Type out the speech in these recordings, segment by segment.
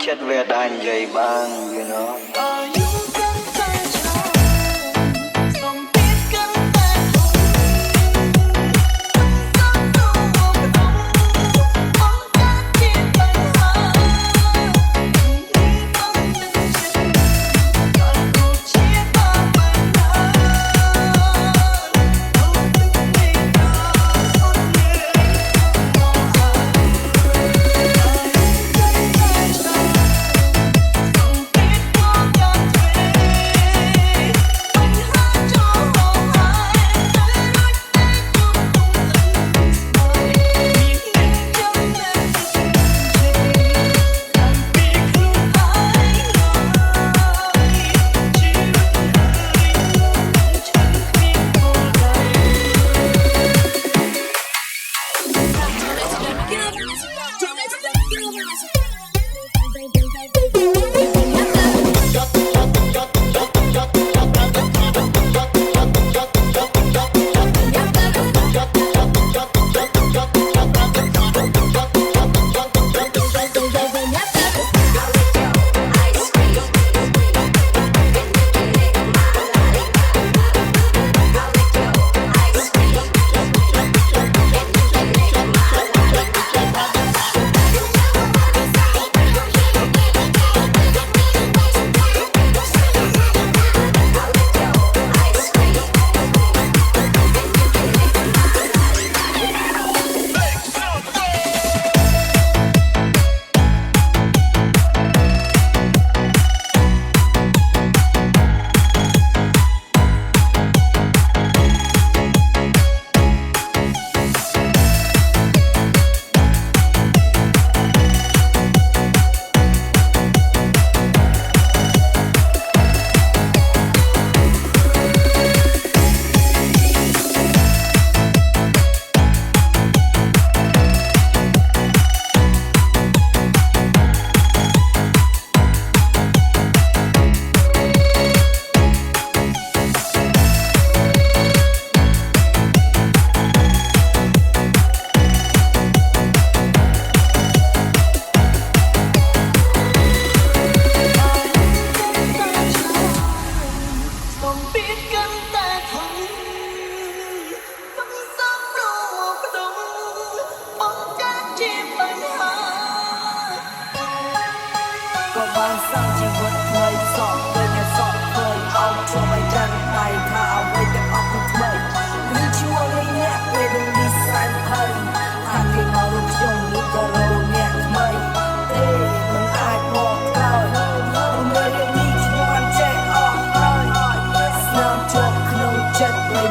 ចិត្តវាដែរនិយាយបាន you know ចិត្ត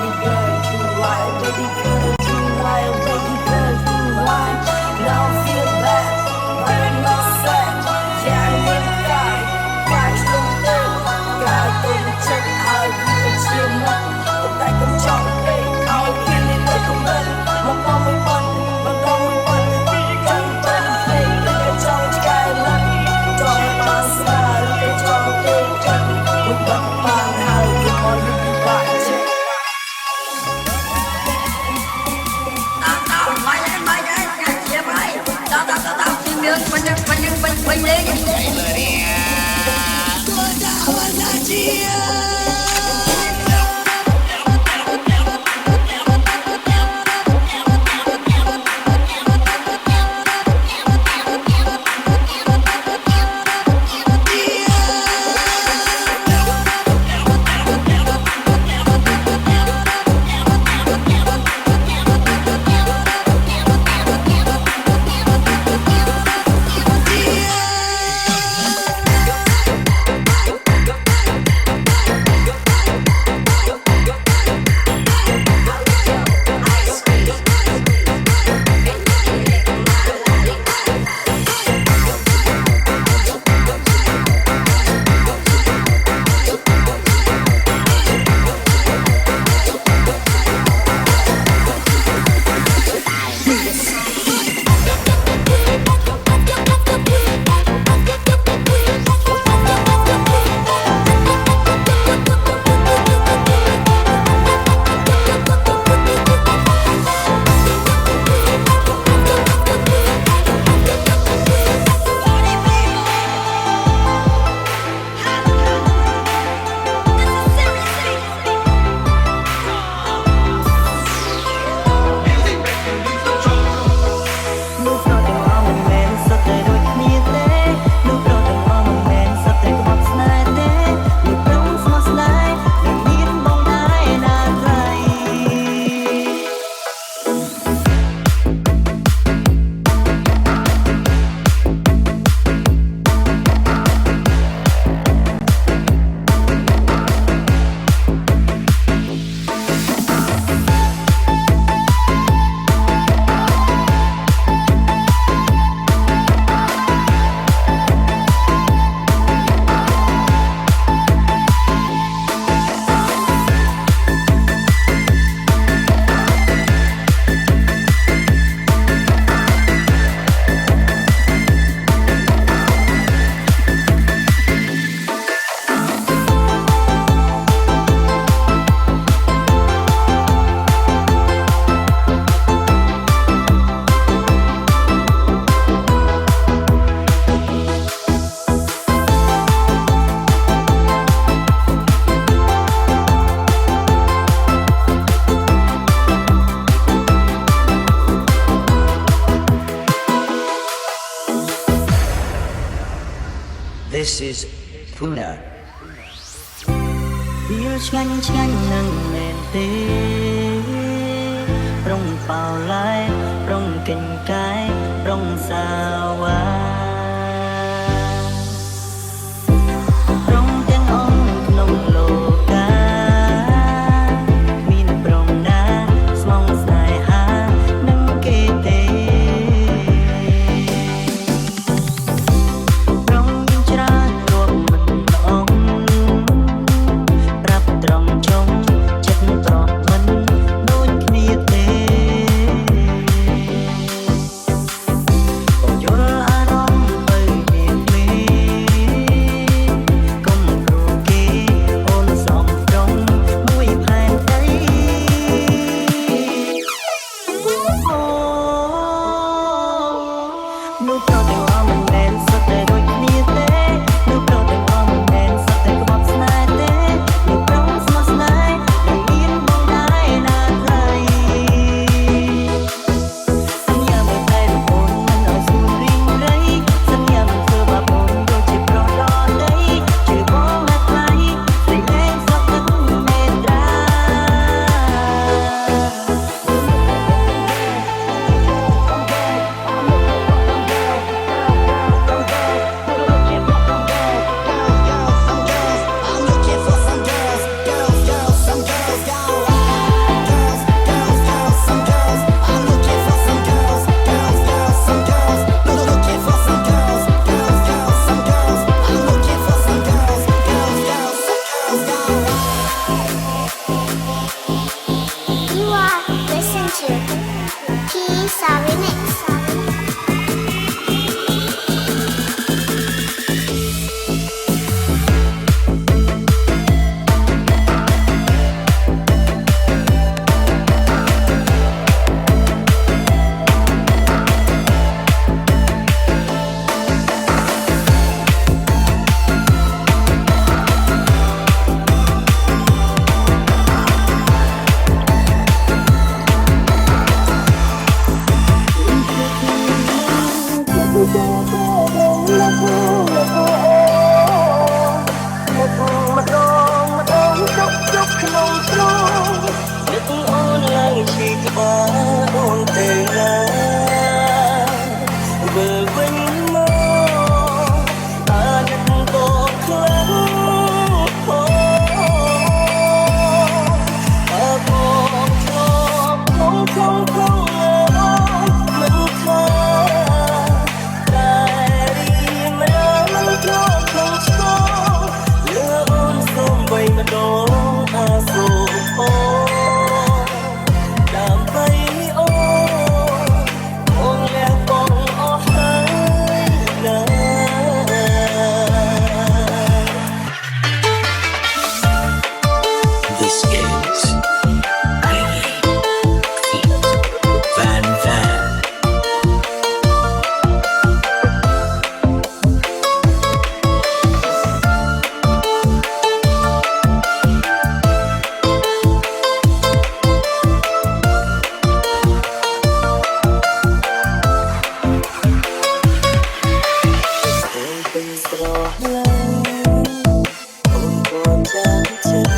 This is Puna វាឆ្ងាញ់ឆ្ងាញ់នឹងមែនទេប្រុងប៉ោឡាយប្រុងកិញកាយប្រុងសាវ៉ាប្រុងទាំងអង្គក្នុងលោកាមានប្រុងណាស្មងស្នេហានឹងគេទេប្រុងច្រើនរួមមិនអងប្រាប់ត្រង់ចុងចិត្តប្រត់មិនដូចគ្នាទេកុំយល់អារម្មណ៍ទៅមានពេកកុំព្រោះគេអូនសំត្រង់មួយផែនដីនោះប្រទាំងអស់មិនមែនសុទ្ធតែដូចគ្នាទេនោះប្រទាំងអស់មិនមែនសុទ្ធតែក្បត់ស្នេហ៍ទេនេះប្រងស្មោះស្នេហ៍ដែលមានបងដែរណាថ្លៃសញ្ញាមិនតែអូនមិនឲ្យស្រួលរីងរៃសញ្ញាមិនធ្វើបាបអូនដូចជាប្រុសដល់ដីជឿបងណាថ្លៃស្រីលែងសក់ទឹកមេត្រាYou are listening to P Remix. ម្ដងជុកក្នុងទ្រង់នឹកអូនឡើងជាក្បាលអូនទេណាវិលវិញមកអាណិតបោកខ្លាំងអូអបោកធ្លាប់ក្នុងមិនខ្លាចតែរីម្ដងមិនធ្លាប់ក្នុងឆ្កបីម្ដងអាសូរអូដើម្បីអូអូនលះបងអស់ហើយណា This is Ivy Feet Van Van เป็นស្រឡាញ់អូនក៏ចាំចិត្ត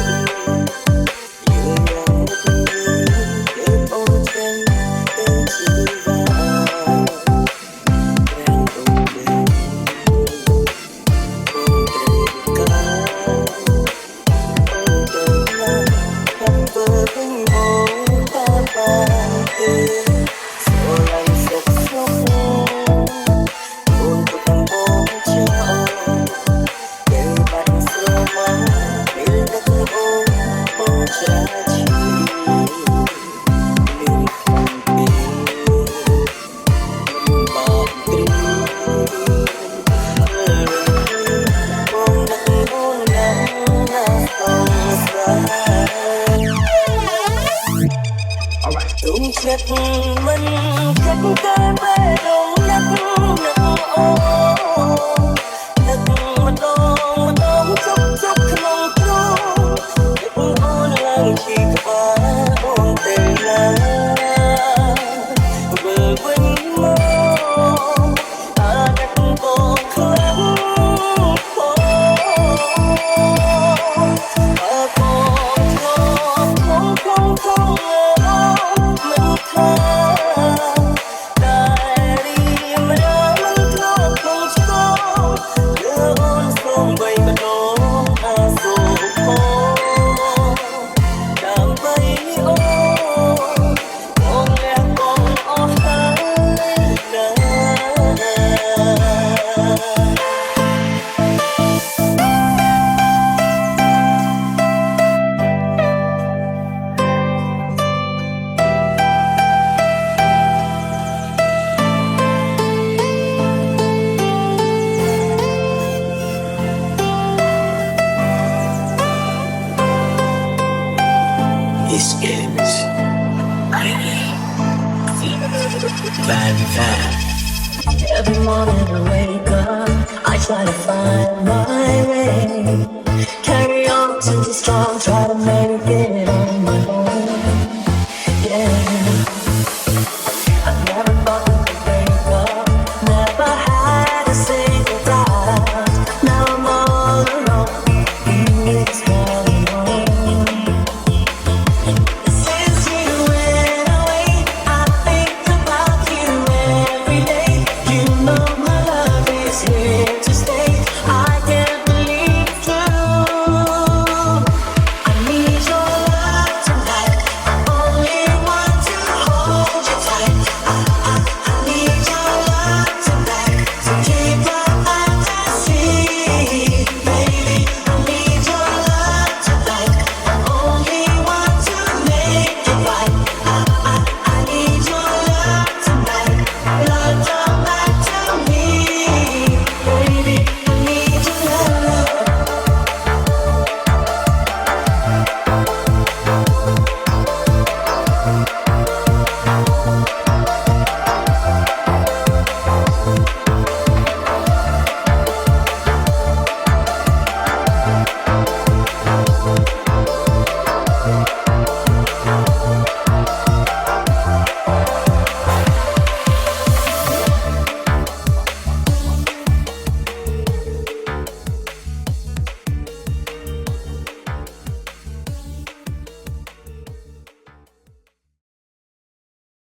យើងយ៉ាងទៅគឺអូនចេញទៅជីវាតែអូនដឹងអូនត្រូវការអូនទៅណាចាំទៅវិញមកតាមបានទេស្រឡាញ់សុខសុខអូនទៅបងជាគេបាត់ស្រមោលពេលដឹកអូនចាឈីមានខ្លួនពីបាត់ត្រីបងដឹកអូនណាអូនស្រែទុំចិត្តមិនគិតតែពេលដងនឹកអូនឹកម្ដងជុកក្នុងទ្រង់អូនឡើងជាក្បាលអូនទេណាវិលវិញមកអាណិតបងខ្លាំងអូ This is Crazy Van Van. Every morning I wake up, I try to find my way. Carry on to be strong, try to make it